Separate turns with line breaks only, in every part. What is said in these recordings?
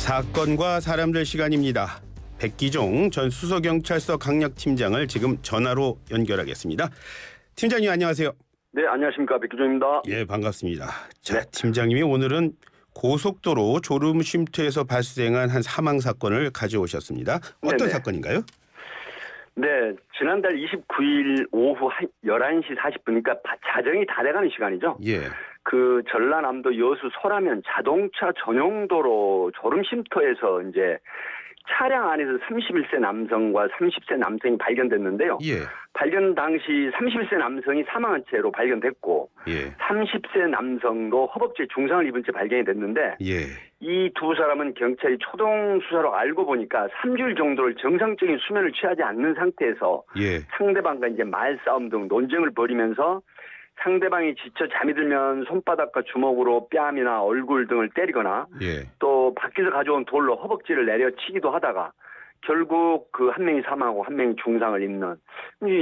사건과 사람들 시간입니다. 백기종 전 수서경찰서 강력팀장을 지금 전화로 연결하겠습니다. 팀장님 안녕하세요.
네, 안녕하십니까. 백기종입니다.
예, 반갑습니다. 자,
네.
팀장님이 오늘은 고속도로 졸음 쉼터에서 발생한 한 사망 사건을 가져오셨습니다. 어떤
네네.
사건인가요?
네, 지난달 29일 오후 11시 40분, 그러니까 자정이 다 돼가는 시간이죠.
예.
그 전라남도 여수 소라면 자동차 전용도로 졸음쉼터에서 이제 차량 안에서 31세 남성과 30세 남성이 발견됐는데요.
예.
발견 당시 31세 남성이 사망한 채로 발견됐고
예.
30세 남성도 허벅지에 중상을 입은 채 발견이 됐는데
예.
이 두 사람은 경찰이 초동 수사로 알고 보니까 3주일 정도를 정상적인 수면을 취하지 않는 상태에서
예.
상대방과 이제 말싸움 등 논쟁을 벌이면서 상대방이 지쳐 잠이 들면 손바닥과 주먹으로 뺨이나 얼굴 등을 때리거나
예.
또 밖에서 가져온 돌로 허벅지를 내려치기도 하다가 결국 그 한 명이 사망하고 한 명이 중상을 입는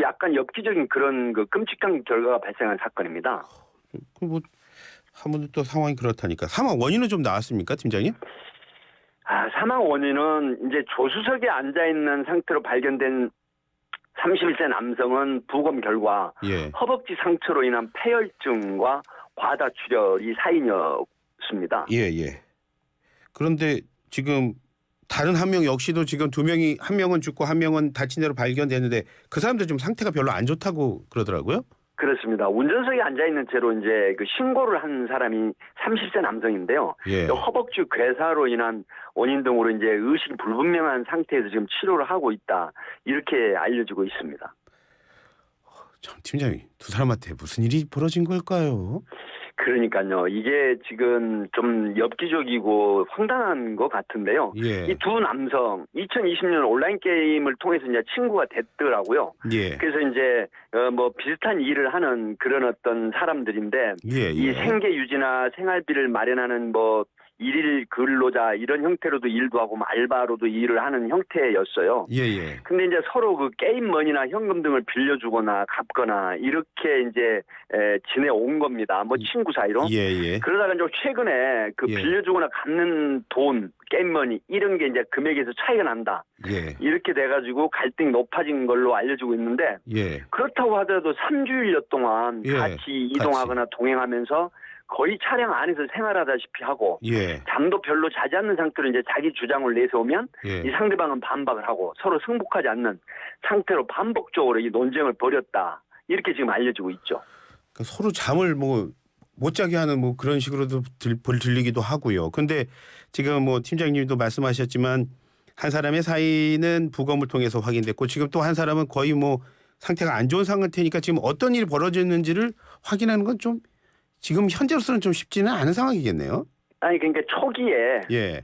약간 엽기적인 그런 그 끔찍한 결과가 발생한 사건입니다.
뭐 한번 또 상황이 그렇다니까 사망 원인은 좀 나왔습니까, 팀장님?
사망 원인은 이제 조수석에 앉아 있는 상태로 발견된 31세 남성은 부검 결과
예.
허벅지 상처로 인한 폐혈증과 과다출혈이 사인이었습니다.
예, 예. 그런데 지금 다른 한 명 역시도 지금 두 명이 한 명은 죽고 한 명은 다친 대로 발견됐는데 그 사람들 좀 상태가 별로 안 좋다고 그러더라고요.
그렇습니다. 운전석에 앉아 있는 채로 이제 그 신고를 한 사람이 30세 남성인데요.
예.
허벅지 괴사로 인한 원인 등으로 이제 의식이 불분명한 상태에서 지금 치료를 하고 있다. 이렇게 알려지고 있습니다.
참 팀장님 두 사람한테 무슨 일이 벌어진 걸까요?
그러니까요. 이게 지금 좀 엽기적이고 황당한 것 같은데요.
예.
이 두 남성 2020년 온라인 게임을 통해서 이제 친구가 됐더라고요.
예.
그래서 이제 뭐 비슷한 일을 하는 그런 어떤 사람들인데
예.
이
예.
생계 유지나 생활비를 마련하는 뭐 일일 근로자 이런 형태로도 일도 하고 뭐 알바로도 일을 하는 형태였어요.
예. 예.
근데 이제 서로 그 게임머니나 현금 등을 빌려주거나 갚거나 이렇게 이제 지내온 겁니다. 뭐 친구 사이로.
예. 예.
그러다가 좀 최근에 그
예.
빌려주거나 갚는 돈, 게임머니 이런 게 이제 금액에서 차이가 난다.
예.
이렇게 돼가지고 갈등이 높아진 걸로 알려지고 있는데
예.
그렇다고 하더라도 3주일여 동안
예.
같이 이동하거나 동행하면서 거의 차량 안에서 생활하다시피 하고
예.
잠도 별로 자지 않는 상태로 이제 자기 주장을 내세우면
예.
이 상대방은 반박을 하고 서로 승복하지 않는 상태로 반복적으로 이 논쟁을 벌였다. 이렇게 지금 알려지고 있죠.
그러니까 서로 잠을 뭐 못 자게 하는 뭐 그런 식으로도 들리기도 하고요. 근데 지금 뭐 팀장님도 말씀하셨지만 한 사람의 사인은 부검을 통해서 확인됐고 지금 또 한 사람은 거의 뭐 상태가 안 좋은 상태니까 지금 어떤 일이 벌어졌는지를 확인하는 건 좀 지금 현재로서는 좀 쉽지는 않은 상황이겠네요.
아니 그러니까 초기에
예.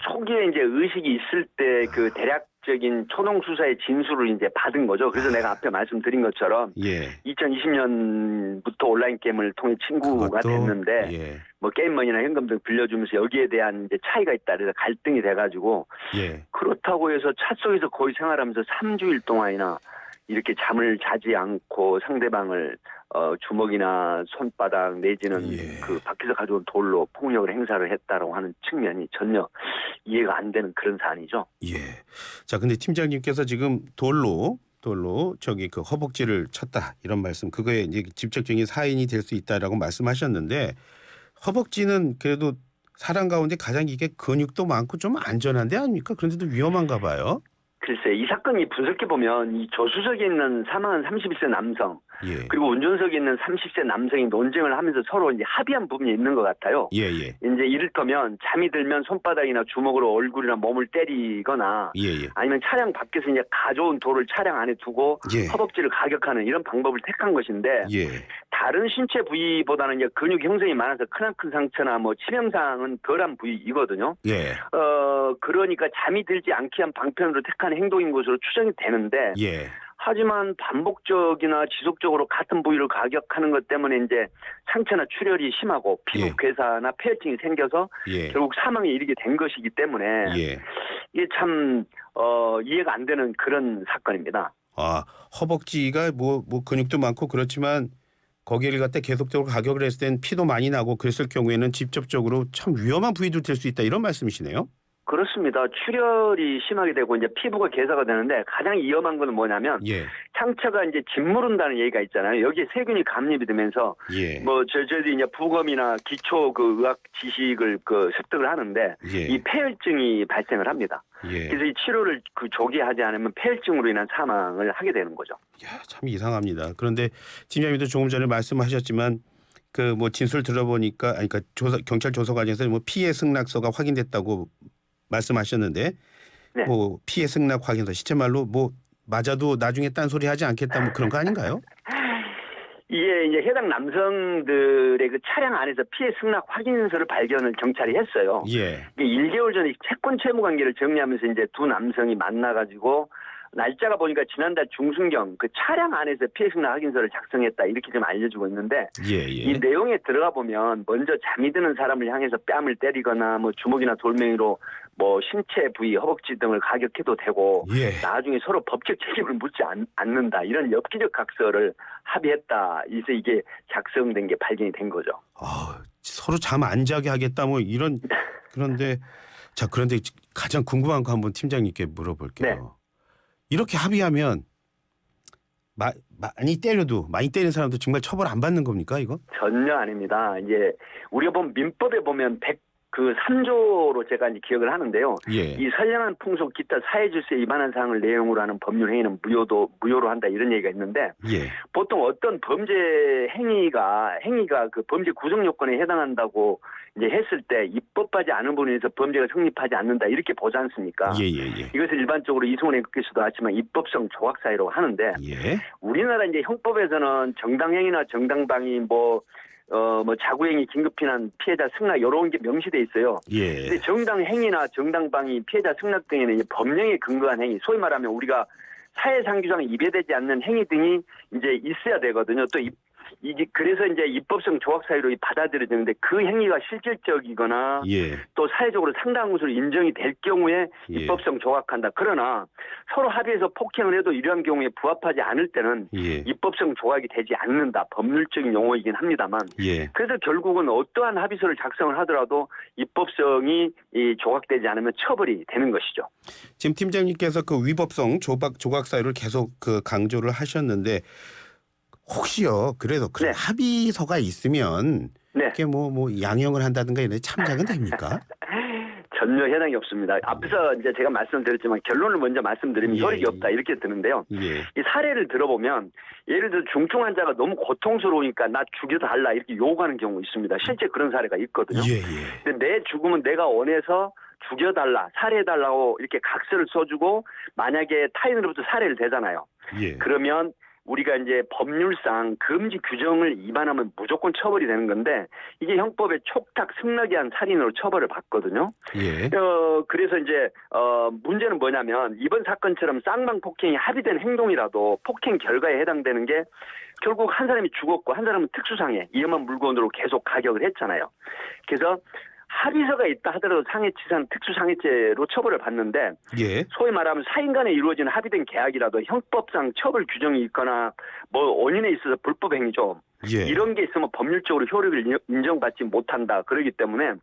이제 의식이 있을 때 그 대략적인 초동 수사의 진술을 이제 받은 거죠. 그래서 내가 앞에 말씀드린 것처럼
예.
2020년부터 온라인 게임을 통해 친구가
그것도,
됐는데
예.
뭐 게임머니나 현금 등 빌려주면서 여기에 대한 이제 차이가 있다. 그래서 갈등이 돼가지고
예.
그렇다고 해서 차 속에서 거의 생활하면서 3주일 동안이나 이렇게 잠을 자지 않고 상대방을 주먹이나 손바닥 내지는
예.
그 밖에서 가져온 돌로 폭력을 행사를 했다라고 하는 측면이 전혀 이해가 안 되는 그런 사안이죠.
예. 자, 근데 팀장님께서 지금 돌로 저기 그 허벅지를 쳤다 이런 말씀 그거에 이제 직접적인 사인이 될 수 있다라고 말씀하셨는데 허벅지는 그래도 사람 가운데 가장 이게 근육도 많고 좀 안전한데 아닙니까? 그런데도 위험한가 봐요.
글쎄 이 사건이 분석해 보면 이 조수석에 있는 사망한 31세 남성
예.
그리고 운전석에 있는 30세 남성이 논쟁을 하면서 서로 이제 합의한 부분이 있는 것 같아요.
예. 예.
이제 이를테면 잠이 들면 손바닥이나 주먹으로 얼굴이나 몸을 때리거나
예.
아니면 차량 밖에서 이제 가져온 돌을 차량 안에 두고
예.
허벅지를 가격하는 이런 방법을 택한 것인데
예.
다른 신체 부위보다는 이제 근육 형성이 많아서 크나큰 상처나 뭐 치명상은 덜한 부위이거든요.
예.
그러니까 잠이 들지 않게 위한 방편으로 택한 행동인 것으로 추정이 되는데
예.
하지만 반복적이나 지속적으로 같은 부위를 가격하는 것 때문에 이제 상처나 출혈이 심하고 피부
예.
괴사나 폐혈증이 생겨서
예.
결국 사망에 이르게 된 것이기 때문에
예.
이게 참 이해가 안 되는 그런 사건입니다.
아, 허벅지가 뭐 근육도 많고 그렇지만 거기를 갖다 계속적으로 가격을 했을 땐 피도 많이 나고 그랬을 경우에는 직접적으로 참 위험한 부위도 될 수 있다 이런 말씀이시네요.
그렇습니다. 출혈이 심하게 되고 이제 피부가 개사가 되는데 가장 위험한 건 뭐냐면
예.
상처가 이제 짓무른다는 얘기가 있잖아요. 여기에 세균이 감염이 되면서
예.
저희들이 이제 부검이나 기초 그 의학 지식을 습득을 하는데
예.
이 폐혈증이 발생을 합니다.
예.
그래서 이 치료를 조기에 하지 않으면 폐혈증으로 인한 사망을 하게 되는 거죠.
야, 참 이상합니다. 그런데 팀장님도 조금 전에 말씀하셨지만 그 뭐 진술 들어보니까 그러니까 경찰 조사 과정에서 뭐 피해 승낙서가 확인됐다고 말씀하셨는데
네.
뭐 피해 승낙 확인서 시체말로 뭐 맞아도 나중에 딴소리 하지 않겠다 뭐 그런 거 아닌가요?
이게 이제 해당 남성들의 그 차량 안에서 피해 승낙 확인서를 발견을 경찰이 했어요.
예.
이게 1개월 전에 채권 채무 관계를 정리하면서 이제 두 남성이 만나가지고 날짜가 보니까 지난달 중순경 그 차량 안에서 피해 승낙 확인서를 작성했다 이렇게 좀 알려주고 있는데
예.
이
예.
내용에 들어가 보면 먼저 잠이 드는 사람을 향해서 뺨을 때리거나 뭐 주먹이나 돌멩이로 뭐 신체 부위, 허벅지 등을 가격해도 되고
예.
나중에 서로 법적 책임을 묻지 않는다 이런 엽기적 각서를 합의했다. 그래서 이게 작성된 게 발견이 된 거죠.
서로 잠 안 자게 하겠다 뭐 이런 그런데 자 그런데 가장 궁금한 거 한번 팀장님께 물어볼게요.
네.
이렇게 합의하면 많이 때리는 사람도 정말 처벌 안 받는 겁니까 이거?
전혀 아닙니다. 이제 우리가 보면 민법에 보면 103조로 제가 이제 기억을 하는데요.
예.
이 선량한 풍속 기타 사회 질서에 위반한 사항을 내용으로 하는 법률 행위는 무효로 한다 이런 얘기가 있는데
예.
보통 어떤 범죄 행위가 그 범죄 구성 요건에 해당한다고 이제 했을 때 입법하지 않은 부분에서 범죄가 성립하지 않는다 이렇게 보지 않습니까?
예.
이것을 일반적으로 이승훈 앵커께서도 아시지만 입법성 조각 사유라고 하는데
예.
우리나라 이제 형법에서는 정당행위나 정당방위 뭐 자구행위, 긴급피난, 피해자 승낙 이런 게 명시돼 있어요.
예.
근데 정당행위나 정당방위, 피해자 승낙 등에는 이제 법령에 근거한 행위, 소위 말하면 우리가 사회상규정에 위배되지 않는 행위 등이 이제 있어야 되거든요. 또 이게 그래서 이제 입법성 조각 사유로 받아들여지는데 그 행위가 실질적이거나
예.
또 사회적으로 상당한 것으로 인정이 될 경우에
예.
입법성 조각한다. 그러나 서로 합의해서 폭행을 해도 이러한 경우에 부합하지 않을 때는
예.
입법성 조각이 되지 않는다. 법률적인 용어이긴 합니다만
예.
그래서 결국은 어떠한 합의서를 작성을 하더라도 입법성이 조각되지 않으면 처벌이 되는 것이죠.
지금 팀장님께서 그 위법성 조각 사유를 계속 그 강조를 하셨는데 혹시요 그래도 그런
네.
합의서가 있으면
네.
이게 뭐 양형을 한다든가 이런 참작은 됩니까?
전혀 해당이 없습니다. 앞서 이제 제가 말씀드렸지만 결론을 먼저 말씀드리면
예.
효력이 없다 이렇게 드는데요.
예.
이 사례를 들어보면 예를 들어 중증 환자가 너무 고통스러우니까 나 죽여달라 이렇게 요구하는 경우 있습니다. 실제 그런 사례가 있거든요.
예.
근데 내 죽음은 내가 원해서 죽여달라, 살해해달라고 이렇게 각서를 써주고 만약에 타인으로부터 살해를 되잖아요.
예.
그러면 우리가 이제 법률상 금지 규정을 위반하면 무조건 처벌이 되는 건데 이게 형법에 촉탁 승낙에 한 살인으로 처벌을 받거든요.
예.
그래서 이제 문제는 뭐냐면 이번 사건처럼 쌍방 폭행이 합의된 행동이라도 폭행 결과에 해당되는 게 결국 한 사람이 죽었고 한 사람은 특수상해 위험한 물건으로 계속 가격을 했잖아요. 그래서 합의서가 있다 하더라도 상해치사는 특수상해죄로 처벌을 받는데
예.
소위 말하면 사인 간에 이루어지는 합의된 계약이라도 형법상 처벌 규정이 있거나 뭐 원인에 있어서 불법 행위죠.
예.
이런 게 있으면 법률적으로 효력을 인정받지 못한다. 그렇기 때문에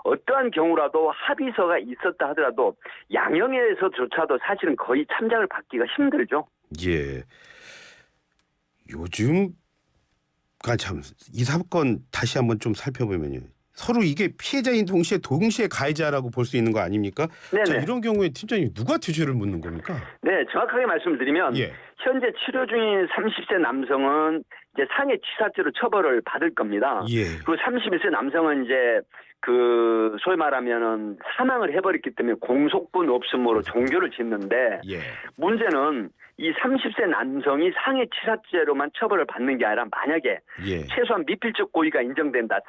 어떠한 경우라도 합의서가 있었다 하더라도 양형에서조차도 사실은 거의 참작을 받기가 힘들죠.
예. 요즘 참 이 사건 다시 한번 좀 살펴보면요. 서로 이게 피해자인 동시에 가해자라고 볼 수 있는 거 아닙니까?
네네.
자, 이런 경우에 팀장님 누가 죄를 묻는 겁니까?
네, 정확하게 말씀드리면
예.
현재 치료 중인 30세 남성은 이제 상해치사죄로 처벌을 받을 겁니다.
예.
그리고 31세 남성은 이제 그 소위 말하면은 사망을 해버렸기 때문에 공속분 없음으로 종교를 짓는데
예.
문제는 이 30세 남성이 상해치사죄로만 처벌을 받는 게 아니라 만약에
예.
최소한 미필적 고의가 인정된다.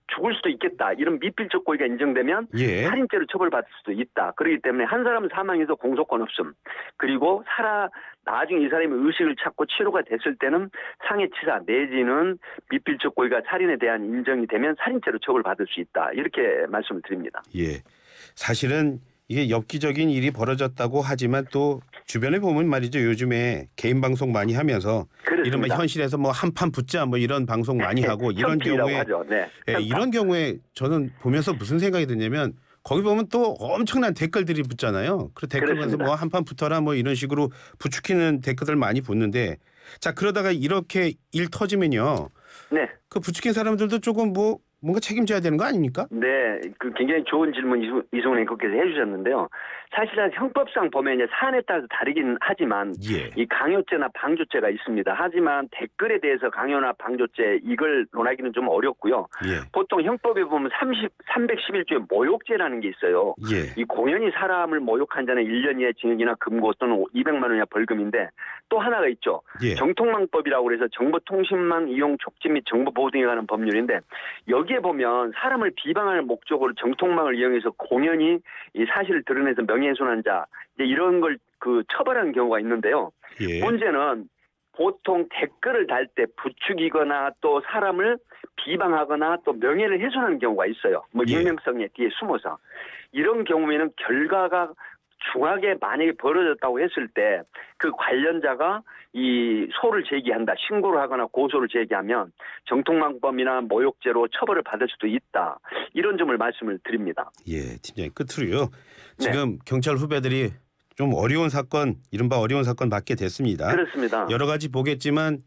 죽을 수도 있겠다. 이런 미필적 고의가 인정되면
예.
살인죄로 처벌받을 수도 있다. 그렇기 때문에 한 사람은 사망해서 공소권 없음. 그리고 나중에 이 사람이 의식을 찾고 치료가 됐을 때는 상해치사 내지는 미필적 고의가 살인에 대한 인정이 되면 살인죄로 처벌받을 수 있다. 이렇게 말씀을 드립니다.
예. 사실은 이게 엽기적인 일이 벌어졌다고 하지만 또 주변에 보면 말이죠. 요즘에 개인 방송 많이 하면서
그렇습니다.
이른바 현실에서 뭐 한판 붙자 뭐 이런 방송 많이 하고 이런
현피라고
경우에
하죠. 네.
예, 이런 경우에 저는 보면서 무슨 생각이 드냐면 거기 보면 또 엄청난 댓글들이 붙잖아요. 그 댓글 보면서
그렇습니다.
뭐 한판 붙어라 뭐 이런 식으로 부추기는 댓글들 많이 붙는데 자 그러다가 이렇게 일 터지면요.
네.
그 부추긴 사람들도 조금 뭐 뭔가 책임져야 되는 거 아닙니까?
네, 그 굉장히 좋은 질문 이승훈 앵커께서 해주셨는데요. 사실은 형법상 보면 이제 사안에 따라서 다르긴 하지만
예.
이 강요죄나 방조죄가 있습니다. 하지만 댓글에 대해서 강요나 방조죄 이걸 논하기는 좀 어렵고요.
예.
보통 형법에 보면 311조에 모욕죄라는 게 있어요.
예.
이 공연히 사람을 모욕한 자는 1년 이하의 징역이나 금고 또는 200만 원 이하 벌금인데 또 하나가 있죠.
예.
정통망법이라고 해서 정보통신망 이용 촉진 및 정보 보호 등에 관한 법률인데 여기에 보면 사람을 비방할 목적으로 정통망을 이용해서 공연히 이 사실을 드러내서 명예훼손한 자 이제 이런 걸 그 처벌하는 경우가 있는데요.
예.
문제는 보통 댓글을 달 때 부추기거나 또 사람을 비방하거나 또 명예를 훼손하는 경우가 있어요. 뭐
예.
익명성에 뒤에 숨어서 이런 경우에는 결과가 중하게 만약에 벌어졌다고 했을 때 그 관련자가 이 소를 제기한다, 신고를 하거나 고소를 제기하면 정통망법이나 모욕죄로 처벌을 받을 수도 있다. 이런 점을 말씀을 드립니다.
예, 팀장님 끝으로요.
네.
지금 경찰 후배들이 좀 어려운 사건, 이른바 어려운 사건 맡게 됐습니다.
그렇습니다.
여러 가지 보겠지만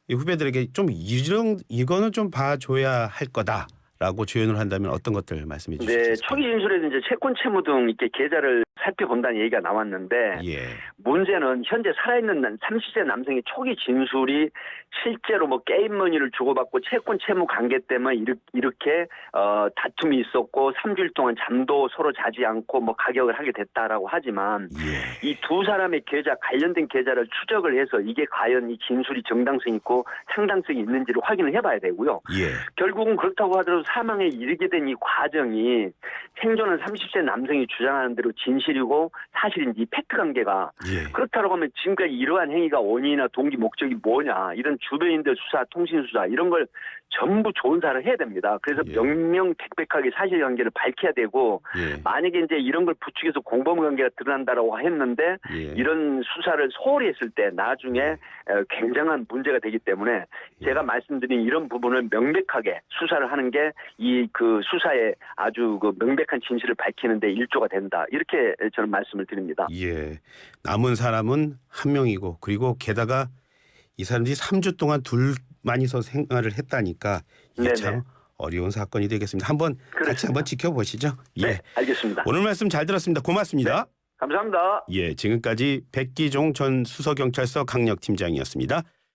이 후배들에게 좀 이거는 좀 봐줘야 할 거다라고 조언을 한다면 어떤 것들 말씀해 주시죠?
네, 초기 진술에서 이제 채권 채무 등 이렇게 계좌를 살펴본다는 얘기가 나왔는데
예,
문제는 현재 살아있는 30세 남성의 초기 진술이 실제로 뭐 게임 머니를 주고받고 채권 채무 관계 때문에 이렇게 다툼이 있었고 3주일 동안 잠도 서로 자지 않고 뭐 가격을 하게 됐다라고 하지만
예,
이 두 사람의 계좌 관련된 계좌를 추적을 해서 이게 과연 이 진술이 정당성 있고 상당성이 있는지를 확인을 해봐야 되고요.
예,
결국은 그렇다고 하더라도 사망에 이르게 된 이 과정이 생존한 30세 남성이 주장하는 대로 진실이고 사실인지 팩트 관계가
예,
그렇다고 하면 지금까지 이러한 행위가 원인이나 동기 목적이 뭐냐 이런 주변인들 수사, 통신 수사 이런 걸 전부 조사를 해야 됩니다. 그래서
예.
명명백백하게 사실관계를 밝혀야 되고
예,
만약에 이제 이런 걸 부추겨서 공범관계가 드러난다라고 했는데
예.
이런 수사를 소홀히 했을 때 나중에 굉장한 문제가 되기 때문에 제가 말씀드린 이런 부분을 명백하게 수사를 하는 게 이 그 수사에 아주 그 명백한 진실을 밝히는 데 일조가 된다. 이렇게 저는 말씀을 드립니다.
예. 남은 사람은 한 명이고 그리고 게다가 이 사람들이 3주 동안 둘만이서 생활을 했다니까 이게
네네.
참 어려운 사건이 되겠습니다. 한번 같이
그렇습니다.
한번 지켜보시죠. 예.
네, 알겠습니다.
오늘 말씀 잘 들었습니다. 고맙습니다.
감사합니다.
예, 지금까지 백기종 전 수서경찰서 강력팀장이었습니다.